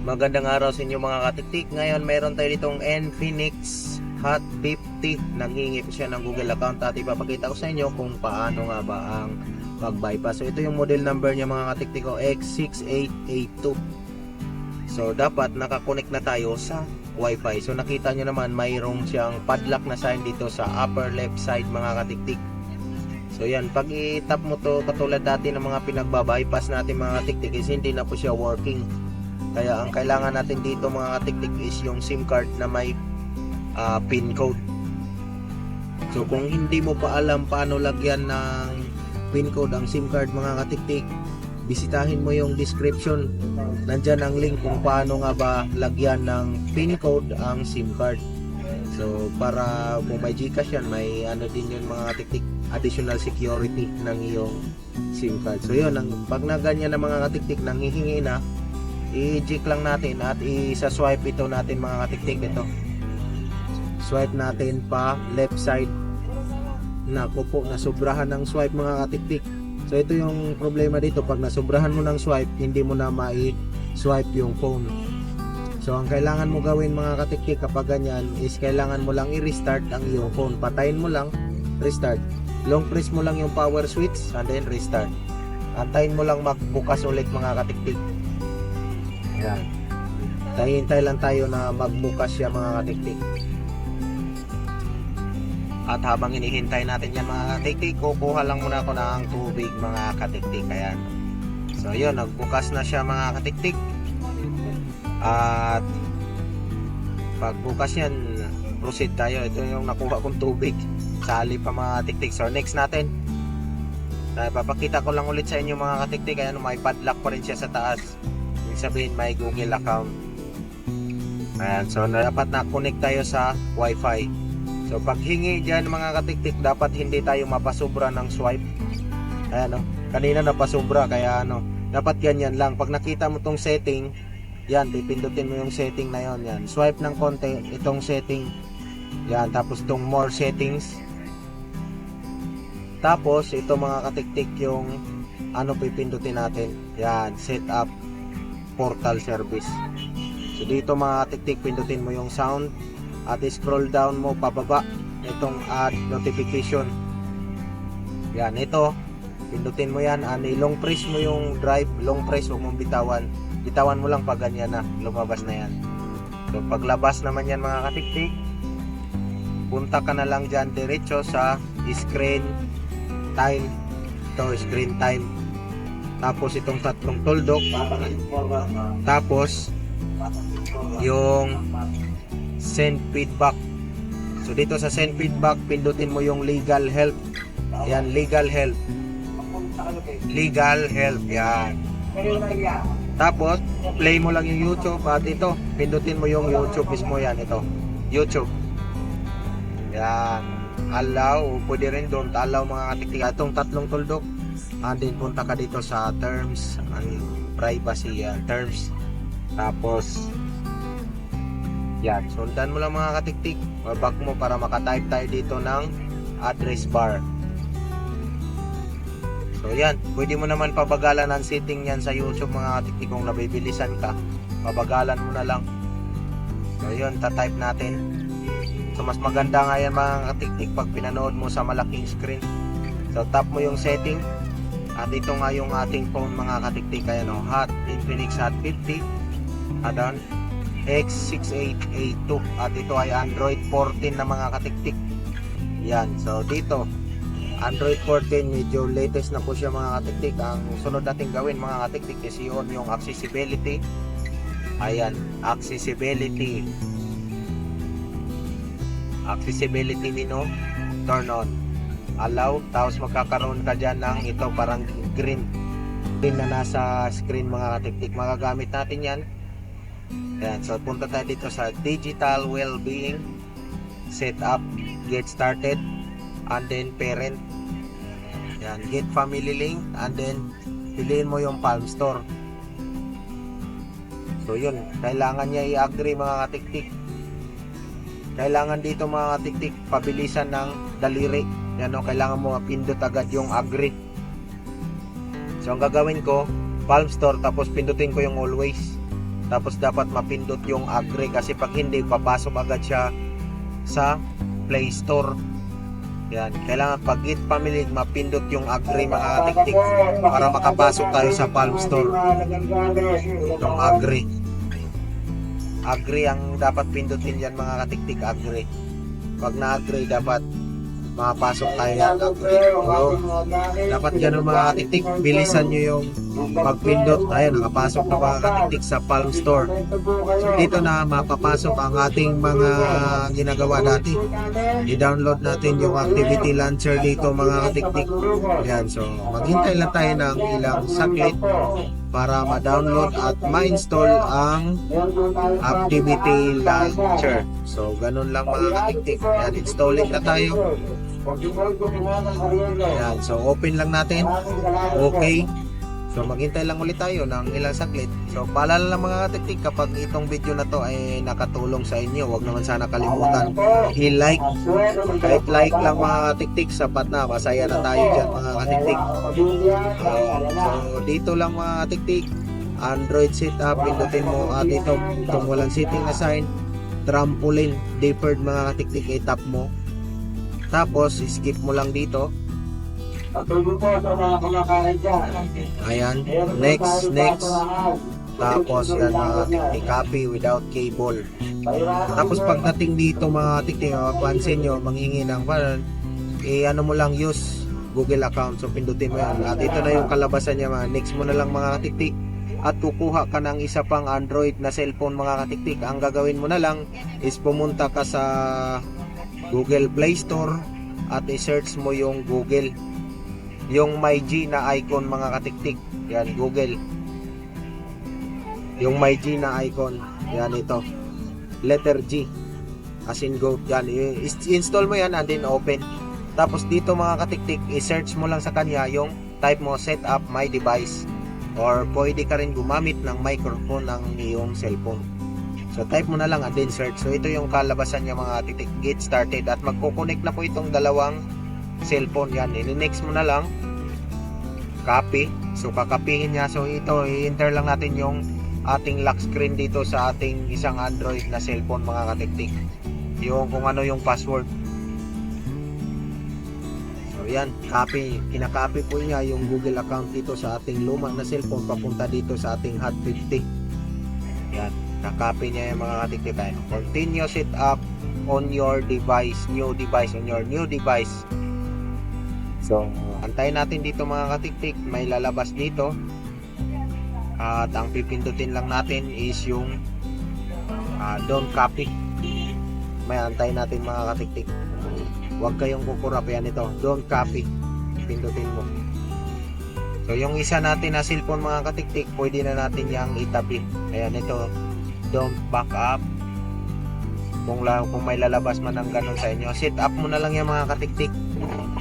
Magandang araw sa inyo mga katiktik. Ngayon mayroon tayo ditong Infinix Hot 50. Nanghingi po siya ng Google account at ipapakita ko sa inyo kung paano nga ba ang pag-bypass. So ito yung model number niya mga katiktik ko, X6882. So dapat nakakonect na tayo sa Wi-Fi. So nakita nyo naman mayroong siyang padlock na sign dito sa upper left side mga katiktik. So yan, pag i-tap mo to katulad dati ng mga pinagbabypass natin mga katiktik is hindi na po siya working. Kaya ang kailangan natin dito mga katiktik is yung SIM card na may PIN code. So kung hindi mo pa alam paano lagyan ng PIN code ang SIM card mga katiktik, bisitahin mo yung description. Nandyan ang link kung paano nga ba lagyan ng PIN code ang SIM card. So para kung may GCash yan, may ano din yun mga katiktik, additional security ng iyong SIM card. So yun, pag na ganyan na mga katiktik, nanghihingi na, i-jig lang natin at isa-swipe ito natin mga katiktik. Ito swipe natin pa left side. Naku po, nasubrahan ng swipe mga katiktik. So ito yung problema dito, pag nasubrahan mo ng swipe, hindi mo na mai-swipe yung phone. So ang kailangan mo gawin mga katiktik kapag ganyan is kailangan mo lang i-restart ang iyong phone. Patayin mo lang, restart. Long press mo lang yung power switch and then restart. Antayin mo lang magbukas ulit mga katiktik. Yan. Hintay lang tayo na magbukas siya mga katiktik. At habang hinihintay natin yan mga katiktik, kukuha lang muna ako ng tubig mga katiktik. Ayan. So yun, nagbukas na siya mga katiktik. At pagbukas yan, proceed tayo. Ito yung nakuha kong tubig sa halip pa mga katiktik. So next natin, papakita ko lang ulit sa inyo mga katiktik. Ayan, may padlock pa rin siya sa taas. Sabihin may Google account. Ayan, so dapat na-connect tayo sa Wi-Fi. So pag hingi dyan mga katiktik, dapat hindi tayo mapasubra ng swipe. Ayan, kanina napasubra, kaya dapat ganyan lang. Pag nakita mo tong setting, yan, pipindutin mo yung setting na yon. Yan, swipe ng konti itong setting. Yan, tapos itong more settings. Tapos ito mga katiktik yung pipindutin natin. Yan, set up portal service. So dito mga katiktik, pindutin mo yung sound at scroll down mo pababa itong add notification. Yan, ito pindutin mo yan, long press mo yung drive, long press, huwag mong bitawan mo lang pag ganyan na, lumabas na yan. So paglabas naman yan mga katiktik, punta ka na lang dyan diretso sa screen time. Ito, screen time. Tapos itong tatlong tuldok, tapos yung send feedback. So dito sa send feedback, pindutin mo yung legal help. Yan, legal help. Legal help, yan. Tapos play mo lang yung YouTube at ito, pindutin mo yung YouTube mismo. Yan, ito, YouTube. Yan, allow, pwede rin doon allow mga katiktik. Itong tatlong tuldok, and then punta ka dito sa terms and privacy, terms. Tapos yan, sundan mo lang mga katiktik, back mo para makatype tayo dito ng address bar. So yan, pwede mo naman pabagalan ang setting yan sa YouTube mga katiktik. Kung nabibilisan ka, pabagalan mo na lang. So yun, tatype natin. So mas maganda nga yan mga katiktik pag pinanood mo sa malaking screen. So tap mo yung setting. At ito nga yung ating phone mga katiktik. Ayan o, Infinix Hot 50 add-on X6882. At ito ay Android 14 na mga katiktik. Yan, so dito Android 14, medyo latest na po siya mga katiktik. Ang sunod natin gawin mga katiktik is yun, yung accessibility. Ayan, accessibility turn on, allow. Tapos magkakaroon ka dyan ng ito parang green na nasa screen mga katiktik. Magagamit natin yan. Ayan, so punta tayo dito sa digital well-being, setup, get started, and then parent. Ayan, get family link, and then piliin mo yung Palm Store. So yun, kailangan niya i-agree mga katiktik. Kailangan dito mga katiktik, pabilisan ng daliri. Yan o, kailangan mo pindot agad yung agree. So ang gagawin ko, Palm Store, tapos pindutin ko yung always. Tapos dapat mapindot yung agree kasi pag hindi, papasok agad siya sa Play Store. Yan, kailangan pag Git Family mapindot yung agree mga katiktik para makapasok tayo sa Palm Store. Itong agree. Agree ang dapat pindutin dyan mga katiktik, agree. Pag na-agree dapat makapasok tayo yan, agree. So, dapat ganun mga katiktik, bilisan nyo yung pagpindot. Ayun, nakapasok na mga katiktik sa Palm Store. So, dito na mapapasok ang ating mga ginagawa dati. I-download natin yung activity launcher dito mga katiktik. Yan, so maghintay lang tayo ng ilang saglit para ma-download at ma-install ang activity launcher. So ganun lang mga katiktik. Yan, installing na tayo. Yan, so open lang natin. Okay. So maghintay lang ulit tayo ng ilang saglit. So paalala lang mga katiktik, kapag itong video na to ay nakatulong sa inyo, huwag naman sana kalimutan i-like. Kahit like lang mga katiktik, sapat na, masaya na tayo dyan mga katiktik. So dito lang mga katiktik, Android setup, pindutin mo at itong walang setting assign, trampoline deferred mga katiktik, i-tap mo. Tapos skip mo lang dito. Ayan, next. Tapos yan mga katiktik, copy without cable. Tapos pagdating dito mga katiktik, pansin nyo, manghingi ng ano mo lang, use Google account. So pindutin mo yan at ito na yung kalabasan niya. Next mo na lang mga katiktik at kukuha ka ng isa pang Android na cellphone mga katiktik. Ang gagawin mo na lang is pumunta ka sa Google Play Store at i-search mo yung Google, yung MyG na icon mga katiktik. Yan, Google, yung MyG na icon, yan, ito letter G as in go. Yan, install mo yan and then open. Tapos dito mga katiktik, i-search mo lang sa kanya, yung type mo set up my device, or pwede ka rin gumamit ng microphone ng iyong cellphone. So type mo na lang and then search. So ito yung kalabasan niya mga katiktik, get started, at magko-connect na po itong dalawang cellphone. Yan, i-next mo na lang, copy. So kakapihin niya. So ito, i-enter lang natin yung ating lock screen dito sa ating isang Android na cellphone mga katiktik, yung kung ano yung password. So yan, copy, kinakopy po niya yung Google account dito sa ating luma na cellphone papunta dito sa ating Hot 50. Yan, nakopy niya yung mga katiktik. Continue set up on your device, new device, on your new device. So antayin natin dito mga katiktik, may lalabas dito. At ang pipindutin lang natin is yung don't copy. May antayin natin mga katiktik. Huwag kayong kukurap, yan ito, don't copy. Pindutin mo. So yung isa natin na cellphone mga katiktik, pwede na natin yung itabi. Ayan ito, don't back up. Kung may lalabas man ng ganun sa inyo, set up mo na lang yung mga katiktik.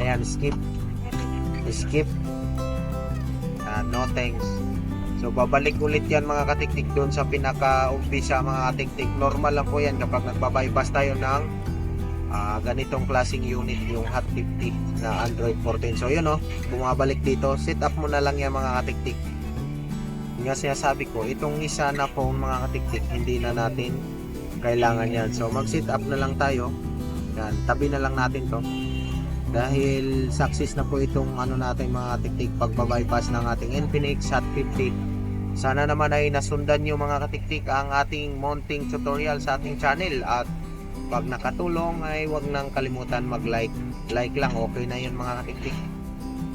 Ayan, skip. No thanks. So babalik ulit yan mga katiktik doon sa pinaka-umpisa mga katiktik. Normal lang po yan kapag nagbabypass tayo ng ganitong klaseng unit, yung Hot 50 na Android 14. So yun bumabalik dito, set up mo na lang yan mga katiktik. Yung nga sinasabi ko, itong isa na phone mga katiktik, hindi na natin kailangan yan. So mag set up na lang tayo. Yan, tabi na lang natin to. Dahil success na po itong natin mga katiktik, pagbabypass ng ating Infinix Hot 50. Sana naman ay nasundan nyo mga katiktik ang ating mounting tutorial sa ating channel, at pag nakatulong ay huwag nang kalimutan mag-like. Like lang, okay na yun mga katiktik.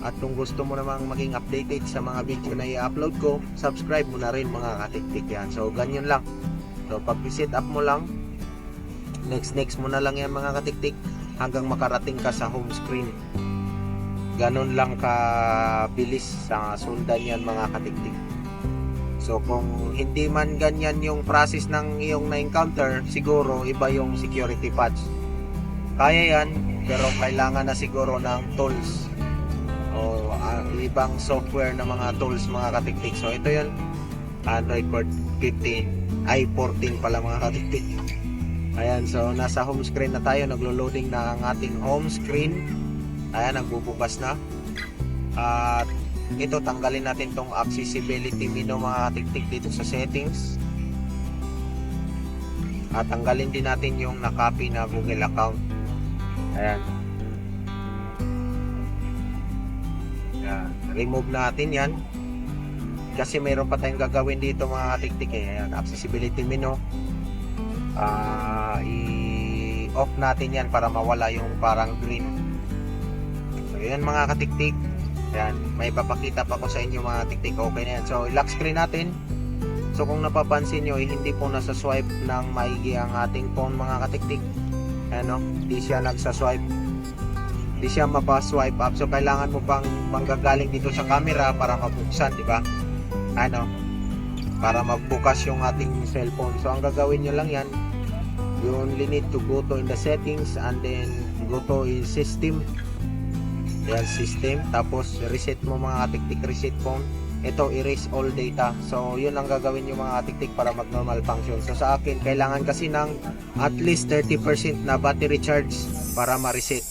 At kung gusto mo namang maging updated sa mga video na i-upload ko, subscribe mo na rin mga katiktik yan. So ganyan lang. So pag set up mo lang, next mo na lang yan mga katiktik hanggang makarating ka sa home screen. Ganun lang kabilis sa sundan yan mga katiktik. So kung hindi man ganyan yung process ng iyong na-encounter, siguro iba yung security patch. Kaya yan, pero kailangan na siguro ng tools o ibang software na mga tools mga katiktik. So ito yun, Android 15 ay 14 pala mga katiktik. Ayan, so nasa home screen na tayo, naglo-loading na ang ating home screen. Ayan, nagbubukas na. At ito, tanggalin natin tong accessibility menu mga katiktik dito sa settings. At tanggalin din natin yung na-copy na Google account. Ayan. Ayan. Remove natin yan. Kasi mayroon pa tayong gagawin dito mga katiktik eh. Ayan. Accessibility menu. I-off natin yan para mawala yung parang green. So yan mga katiktik. Ayan. May papakita pa ko sa inyo mga katiktik. Okay na yan. So i-lock screen natin. So kung napapansin nyo, hindi po nasa swipe ng maigi ang ating phone mga katiktik. Ano, di siya nagsaswipe. Di siya mapa-swipe up. So kailangan mo pang manggagaling dito sa camera para mabuksan, di ba? Ano, para magbukas yung ating cellphone. So ang gagawin nyo lang yan, you only need to go to in the settings and then go to in system. Yan, system. Tapos reset mo mga katiktik, reset phone. Ito, erase all data. So, yun ang gagawin yung mga katiktik para mag-normal function. So, sa akin, kailangan kasi ng at least 30% na battery charge para ma-reset.